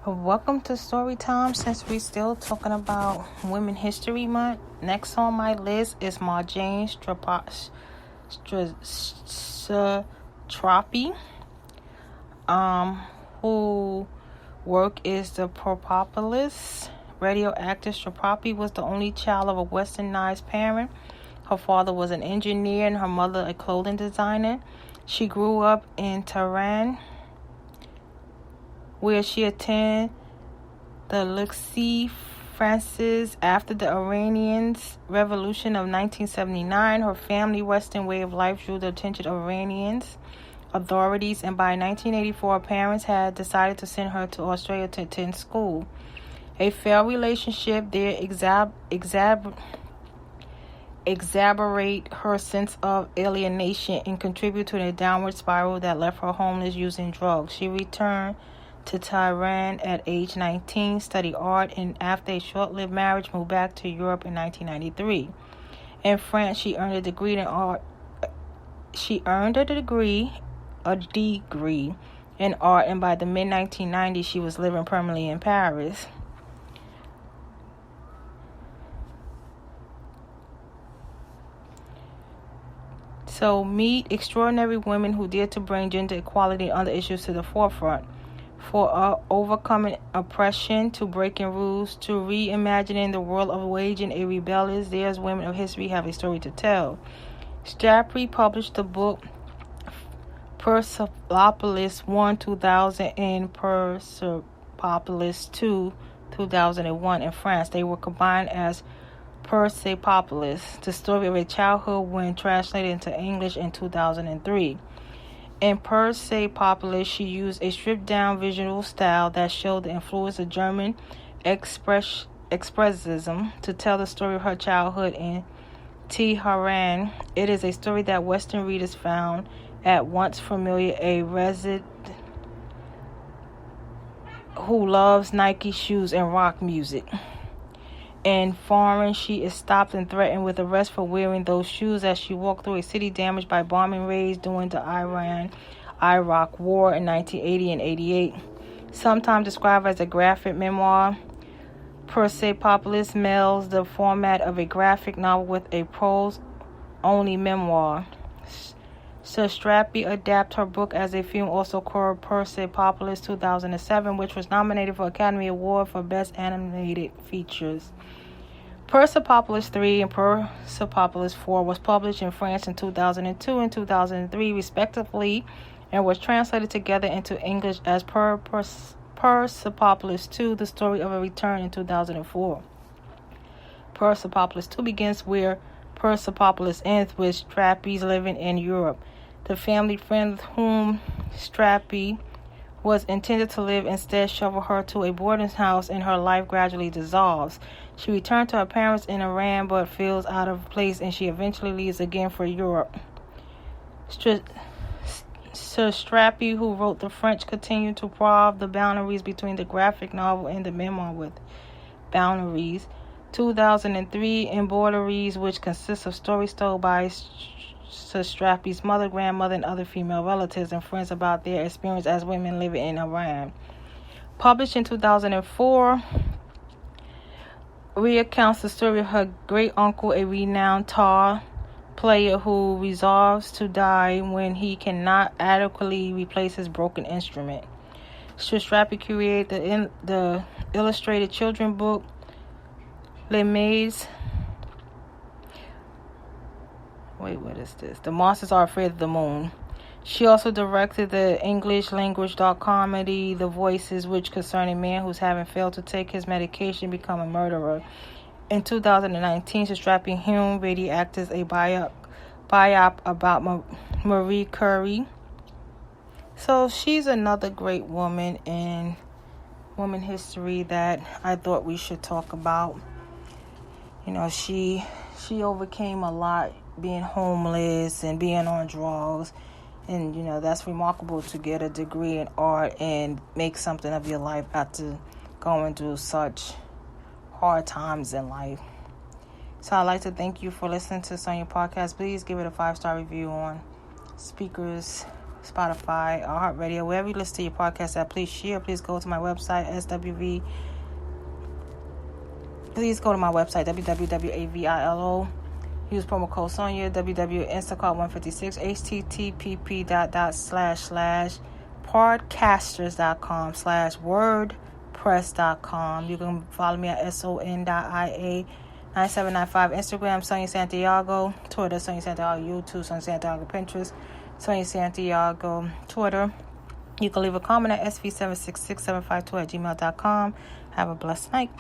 Welcome to Story Time. Since we're still talking about Women History Month, next on my list is marjane satrapi, who work is the propolis. Radioactive satrapi was the only child of a westernized parent. Her father was an engineer and her mother a clothing designer. She grew up in Tehran, where she attended the Lycée Français. After the Iranian Revolution of 1979, her family Western way of life drew the attention of Iranian authorities, and by 1984, her parents had decided to send her to Australia to attend school. A failed relationship there exacerbate her sense of alienation and contribute to a downward spiral that left her homeless using drugs. She returned to Tehran at age 19, studied art, and after a short-lived marriage, moved back to Europe in 1993. In France, she earned a degree in art. And by the mid-1990s, she was living permanently in Paris. So meet extraordinary women who dare to bring gender equality and other issues to the forefront. For overcoming oppression, to breaking rules, to reimagining the world of waging a rebellion, there's women of history have a story to tell. Satrapi published the book Persepolis 1, 2000 and Persepolis 2, 2001 in France. They were combined as Persepolis, the story of a childhood, when translated into English in 2003. In Persepolis, she used a stripped-down visual style that showed the influence of German expressionism to tell the story of her childhood in Tehran. It is a story that Western readers found at once familiar. A resident who loves Nike shoes and rock music. In foreign, she is stopped and threatened with arrest for wearing those shoes as she walked through a city damaged by bombing raids during the Iran-Iraq War in 1980 and 88. Sometimes described as a graphic memoir, Persepolis melds the format of a graphic novel with a prose-only memoir. Satrapi adapted her book as a film, also called Persepolis 2007, which was nominated for Academy Award for Best Animated Features. Persepolis 3 and Persepolis 4 was published in France in 2002 and 2003, respectively, and was translated together into English as Persepolis 2, The Story of a Return in 2004. Persepolis 2 begins where Persepolis ends, with Satrapi living in Europe. The family friend with whom Satrapi was intended to live instead shovel her to a boarding house, and her life gradually dissolves. She returned to her parents in Iran but feels out of place, and she eventually leaves again for Europe. Satrapi, who wrote the French, continued to probe the boundaries between the graphic novel and the memoir with Boundaries 2003, Embroideries, which consists of stories told by Satrapi's mother, grandmother, and other female relatives and friends about their experience as women living in Iran. Published in 2004, recounts the story of her great-uncle, a renowned tar player who resolves to die when he cannot adequately replace his broken instrument. Satrapi created the illustrated children's book Les Maisons. The Monsters Are Afraid of the Moon. She also directed the English language dark comedy The Voices, which concerned a man who's having failed to take his medication become a murderer. In 2019, Satrapi Hume radioactive a biop about Marie Curie. So she's another great woman in women history that I thought we should talk about. You know, she overcame a lot, being homeless and being on drugs. And, you know, that's remarkable to get a degree in art and make something of your life after going through such hard times in life. So I'd like to thank you for listening to Sonia Podcast. Please give it a 5-star review on Speakers, Spotify, iHeartRadio, wherever you listen to your podcast at. Please share. Please go to my website, SWV. Please go to my website, www.avilo. Use promo code Sonia, www.instacart156, http://podcasters.com/wordpress.com. You can follow me at son.ia9795, Instagram, Sonia Santiago, Twitter, Sonia Santiago, YouTube, Sonia Santiago, Pinterest, Sonia Santiago, Twitter. You can leave a comment at sv766752@gmail.com. Have a blessed night.